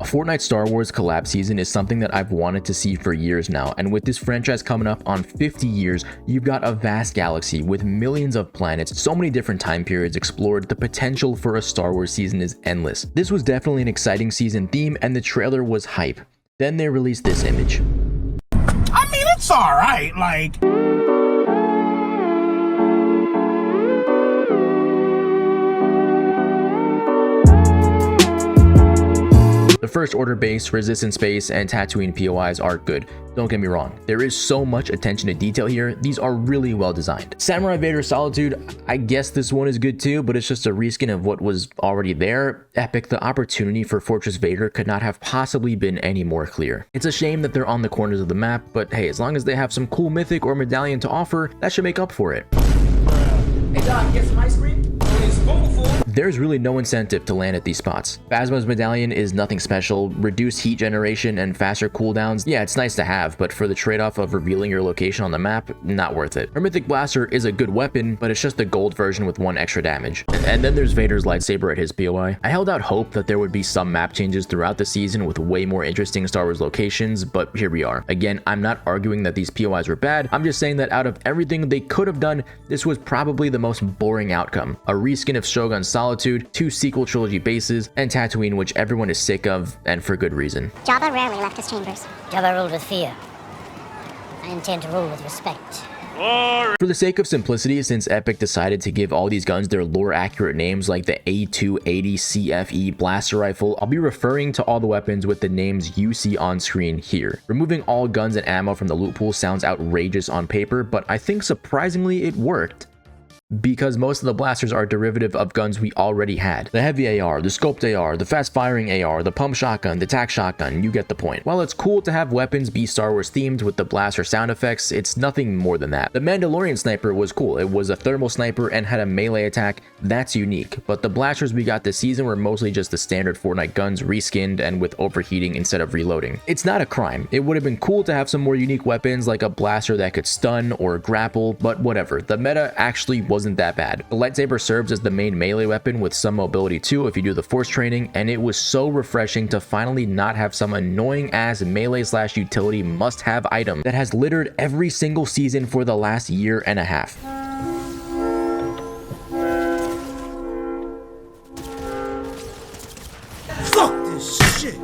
A Fortnite Star Wars collab season is something that I've wanted to see for years now, and with this franchise coming up on 50 years, you've got a vast galaxy with millions of planets, so many different time periods explored. The potential for a Star Wars season is endless. This was definitely an exciting season theme, and the trailer was hype. Then they released this image. I mean, it's alright, like... The First Order base, Resistance base, and Tatooine POIs are good. Don't get me wrong, there is so much attention to detail here. These are really well designed. Samurai Vader Solitude, I guess this one is good too, but it's just a reskin of what was already there. Epic, the opportunity for Fortress Vader could not have possibly been any more clear. It's a shame that they're on the corners of the map, but hey, as long as they have some cool mythic or medallion to offer, that should make up for it. Hey Doc, get some ice cream? There's really no incentive to land at these spots. Phasma's medallion is nothing special. Reduced heat generation and faster cooldowns, yeah, it's nice to have, but for the trade-off of revealing your location on the map, not worth it. Her Mythic Blaster is a good weapon, but it's just the gold version with 1 extra damage. And then there's Vader's lightsaber at his POI. I held out hope that there would be some map changes throughout the season with way more interesting Star Wars locations, but here we are. Again, I'm not arguing that these POIs were bad, I'm just saying that out of everything they could have done, this was probably the most boring outcome. A reskin of Shogun Solitude, 2 sequel trilogy bases, and Tatooine, which everyone is sick of, and for good reason. Jabba rarely left his chambers. Jabba ruled with fear. I intend to rule with respect. For the sake of simplicity, since Epic decided to give all these guns their lore-accurate names like the A280 CFE blaster rifle, I'll be referring to all the weapons with the names you see on screen here. Removing all guns and ammo from the loot pool sounds outrageous on paper, but I think surprisingly it worked, because most of the blasters are derivative of guns we already had. The heavy AR, the scoped AR, the fast firing AR, the pump shotgun, the tac shotgun, you get the point. While it's cool to have weapons be Star Wars themed with the blaster sound effects, it's nothing more than that. The Mandalorian sniper was cool. It was a thermal sniper and had a melee attack. That's unique, but the blasters we got this season were mostly just the standard Fortnite guns reskinned and with overheating instead of reloading. It's not a crime. It would have been cool to have some more unique weapons like a blaster that could stun or grapple, but whatever. The meta actually wasn't that bad. The lightsaber serves as the main melee weapon with some mobility too if you do the force training, and it was so refreshing to finally not have some annoying ass melee / utility must-have item that has littered every single season for the last year and a half. Fuck this shit!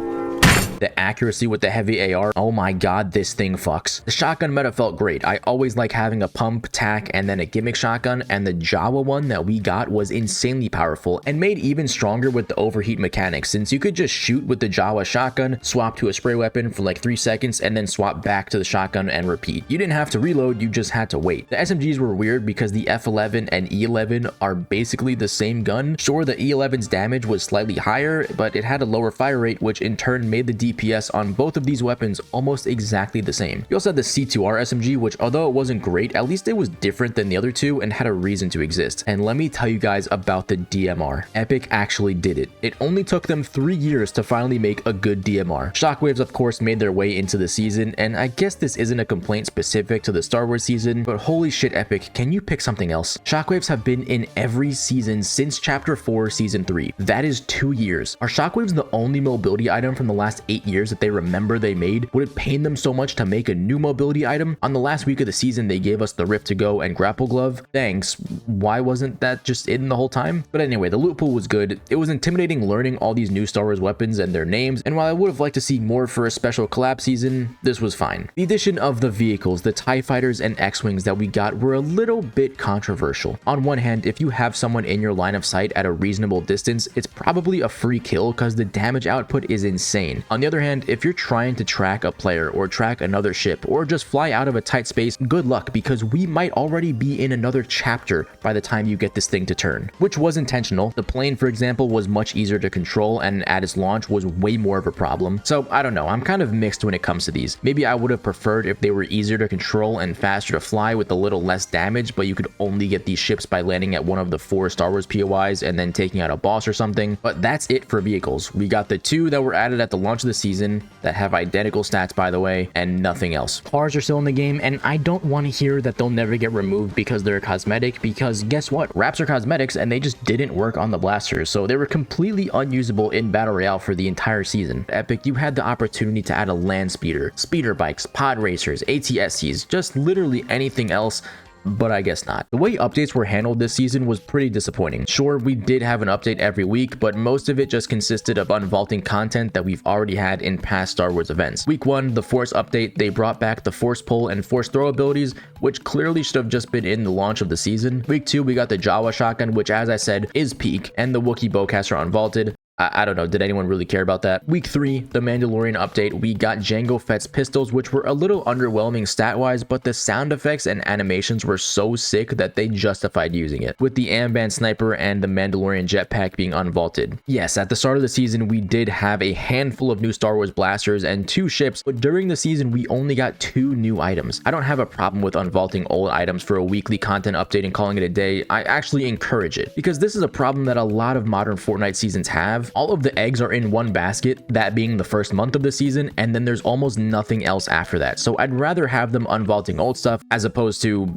The accuracy with the heavy AR, oh my god, this thing fucks. The shotgun meta felt great. I always like having a pump, tac, and then a gimmick shotgun, and the Jawa one that we got was insanely powerful and made even stronger with the overheat mechanics, since you could just shoot with the Jawa shotgun, swap to a spray weapon for like 3 seconds, and then swap back to the shotgun and repeat. You didn't have to reload, you just had to wait. The SMGs were weird because the F11 and E11 are basically the same gun. Sure, the E11's damage was slightly higher, but it had a lower fire rate, which in turn made the DPS on both of these weapons almost exactly the same. You also had the C2R SMG, which although it wasn't great, at least it was different than the other two and had a reason to exist. And let me tell you guys about the DMR. Epic actually did it. It only took them 3 years to finally make a good DMR. Shockwaves of course made their way into the season, and I guess this isn't a complaint specific to the Star Wars season, but holy shit Epic, can you pick something else? Shockwaves have been in every season since Chapter 4 Season 3. That is 2 years. Are Shockwaves the only mobility item from the last 8 years that they remember they made? Would it pain them so much to make a new mobility item? On the last week of the season, they gave us the Rift to Go and Grapple Glove. Thanks. Why wasn't that just in the whole time? But anyway, the loot pool was good. It was intimidating learning all these new Star Wars weapons and their names, and while I would have liked to see more for a special collab season, this was fine. The addition of the vehicles, the TIE Fighters and X-Wings that we got were a little bit controversial. On one hand, if you have someone in your line of sight at a reasonable distance, it's probably a free kill because the damage output is insane. On the other hand, if you're trying to track a player or track another ship or just fly out of a tight space, good luck, because we might already be in another chapter by the time you get this thing to turn, which was intentional. The plane, for example, was much easier to control and at its launch was way more of a problem. So I don't know, I'm kind of mixed when it comes to these. Maybe I would have preferred if they were easier to control and faster to fly with a little less damage, but you could only get these ships by landing at one of the 4 Star Wars POIs and then taking out a boss or something. But that's it for vehicles. We got the 2 that were added at the launch of the the season that have identical stats, by the way, and nothing else. Cars are still in the game, and I don't want to hear that they'll never get removed because they're cosmetic, because guess what? Wraps are cosmetics, and they just didn't work on the blasters, so they were completely unusable in Battle Royale for the entire season. Epic, you had the opportunity to add a land speeder, speeder bikes, pod racers, ATSCs, just literally anything else, but I guess not. The way updates were handled this season was pretty disappointing. Sure, we did have an update every week, but most of it just consisted of unvaulting content that we've already had in past Star Wars events. Week 1, the Force update, they brought back the Force pull and Force throw abilities, which clearly should have just been in the launch of the season. Week 2, we got the Jawa shotgun, which as I said, is peak, and the Wookiee bowcaster unvaulted. I don't know, did anyone really care about that? Week 3, the Mandalorian update, we got Jango Fett's pistols, which were a little underwhelming stat-wise, but the sound effects and animations were so sick that they justified using it, with the Amban sniper and the Mandalorian jetpack being unvaulted. Yes, at the start of the season, we did have a handful of new Star Wars blasters and 2 ships, but during the season, we only got 2 new items. I don't have a problem with unvaulting old items for a weekly content update and calling it a day. I actually encourage it, because this is a problem that a lot of modern Fortnite seasons have. All of the eggs are in one basket, that being the first month of the season, and then there's almost nothing else after that. So I'd rather have them unvaulting old stuff as opposed to,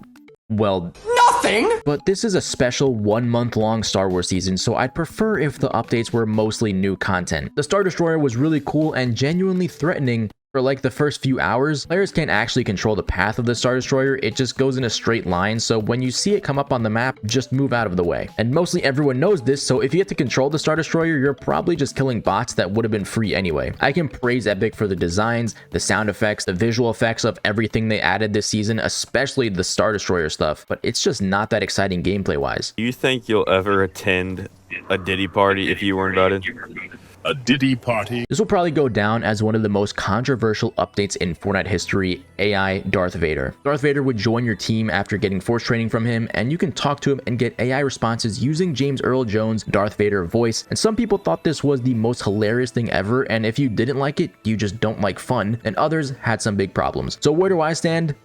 well, nothing. But this is a special 1 month long Star Wars season, so I'd prefer if the updates were mostly new content. The Star Destroyer was really cool and genuinely threatening. For like the first few hours, players can't actually control the path of the Star Destroyer, it just goes in a straight line, so when you see it come up on the map, just move out of the way. And mostly everyone knows this, so if you get to control the Star Destroyer, you're probably just killing bots that would have been free anyway. I can praise Epic for the designs, the sound effects, the visual effects of everything they added this season, especially the Star Destroyer stuff, but it's just not that exciting gameplay wise. Do you think you'll ever attend a Diddy party if you weren't invited? A Diddy party. This will probably go down as one of the most controversial updates in Fortnite history, AI Darth Vader. Darth Vader would join your team after getting force training from him, and you can talk to him and get AI responses using James Earl Jones' Darth Vader voice. And some people thought this was the most hilarious thing ever, and if you didn't like it, you just don't like fun, and others had some big problems. So where do I stand?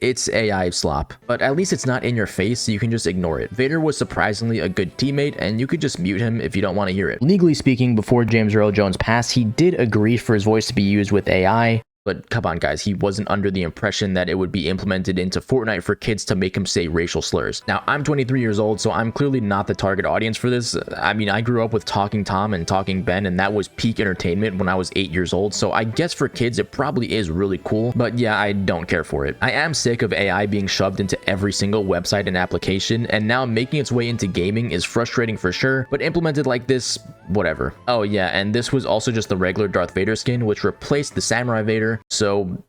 It's AI slop, but at least it's not in your face, so you can just ignore it. Vader was surprisingly a good teammate, and you could just mute him if you don't want to hear it. Legally speaking, before James Earl Jones passed, he did agree for his voice to be used with AI. But come on guys, he wasn't under the impression that it would be implemented into Fortnite for kids to make him say racial slurs. Now, I'm 23 years old, so I'm clearly not the target audience for this. I mean, I grew up with Talking Tom and Talking Ben, and that was peak entertainment when I was 8 years old, so I guess for kids it probably is really cool, but yeah, I don't care for it. I am sick of AI being shoved into every single website and application, and now making its way into gaming is frustrating for sure, but implemented like this, whatever. Oh yeah, and this was also just the regular Darth Vader skin, which replaced the Samurai Vader. So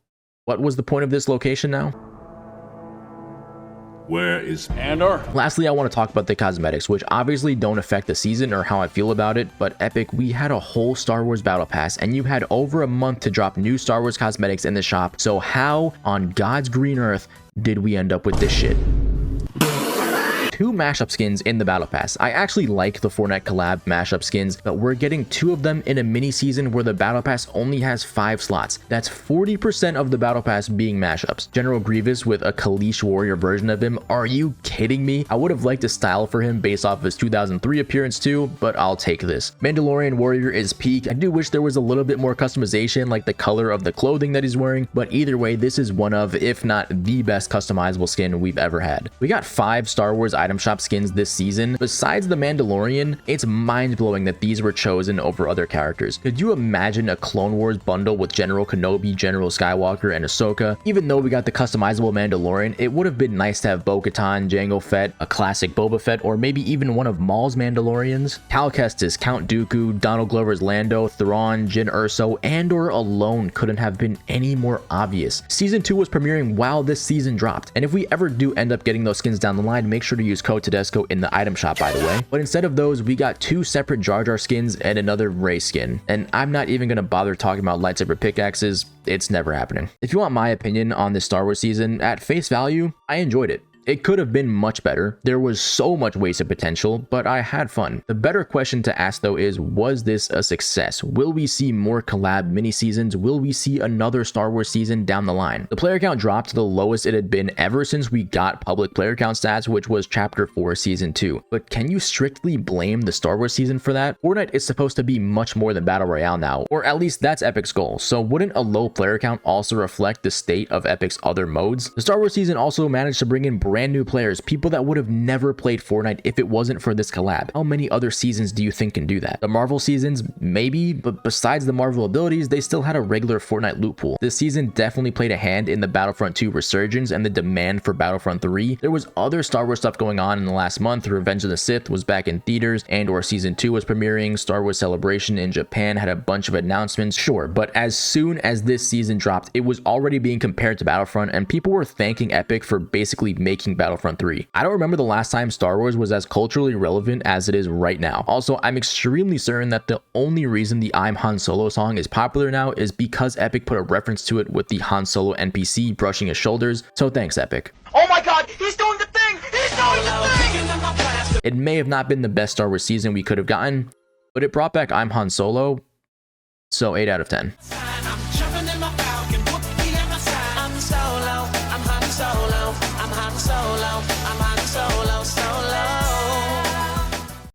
what was the point of this location now? Where is Andor? Lastly, I want to talk about the cosmetics, which obviously don't affect the season or how I feel about it, but Epic, we had a whole Star Wars Battle Pass, and you had over a month to drop new Star Wars cosmetics in the shop, so how on God's green earth did we end up with this shit? 2 mashup skins in the Battle Pass. I actually like the Fortnite collab mashup skins, but we're getting 2 of them in a mini season where the Battle Pass only has 5 slots. That's 40% of the Battle Pass being mashups. General Grievous with a Kaleesh warrior version of him. Are you kidding me? I would have liked a style for him based off of his 2003 appearance too, but I'll take this. Mandalorian warrior is peak. I do wish there was a little bit more customization, like the color of the clothing that he's wearing, but either way, this is one of, if not the best customizable skin we've ever had. We got 5 Star Wars item shop skins this season. Besides the Mandalorian, it's mind-blowing that these were chosen over other characters. Could you imagine a Clone Wars bundle with General Kenobi, General Skywalker, and Ahsoka? Even though we got the customizable Mandalorian, it would have been nice to have Bo-Katan, Jango Fett, a classic Boba Fett, or maybe even one of Maul's Mandalorians. Cal Kestis, Count Dooku, Donald Glover's Lando, Thrawn, Jyn Erso, Andor alone couldn't have been any more obvious. Season 2 was premiering while this season dropped, and if we ever do end up getting those skins down the line, make sure to use code Tedesco in the item shop, by the way. But instead of those, we got 2 separate Jar Jar skins and another Rey skin. And I'm not even gonna bother talking about lightsaber pickaxes. It's never happening. If you want my opinion on this Star Wars season, at face value, I enjoyed it. It could have been much better. There was so much wasted potential, but I had fun. The better question to ask though is, was this a success? Will we see more collab mini seasons? Will we see another Star Wars season down the line? The player count dropped to the lowest it had been ever since we got public player count stats, which was Chapter 4 Season 2. But can you strictly blame the Star Wars season for that? Fortnite is supposed to be much more than Battle Royale now, or at least that's Epic's goal. So wouldn't a low player count also reflect the state of Epic's other modes? The Star Wars season also managed to bring in brand new players, people that would have never played Fortnite if it wasn't for this collab. How many other seasons do you think can do that? The Marvel seasons, maybe, but besides the Marvel abilities, they still had a regular Fortnite loot pool. This season definitely played a hand in the Battlefront 2 resurgence and the demand for Battlefront 3. There was other Star Wars stuff going on in the last month. Revenge of the Sith was back in theaters, and/or Season 2 was premiering. Star Wars Celebration in Japan had a bunch of announcements, sure, but as soon as this season dropped, it was already being compared to Battlefront, and people were thanking Epic for basically making Battlefront 3. I don't remember the last time Star Wars was as culturally relevant as it is right now. Also, I'm extremely certain that the only reason the I'm Han Solo song is popular now is because Epic put a reference to it with the Han Solo NPC brushing his shoulders, so thanks Epic. Oh my god, he's doing the thing! He's doing the thing! It may have not been the best Star Wars season we could have gotten, but it brought back I'm Han Solo, so 8 out of 10.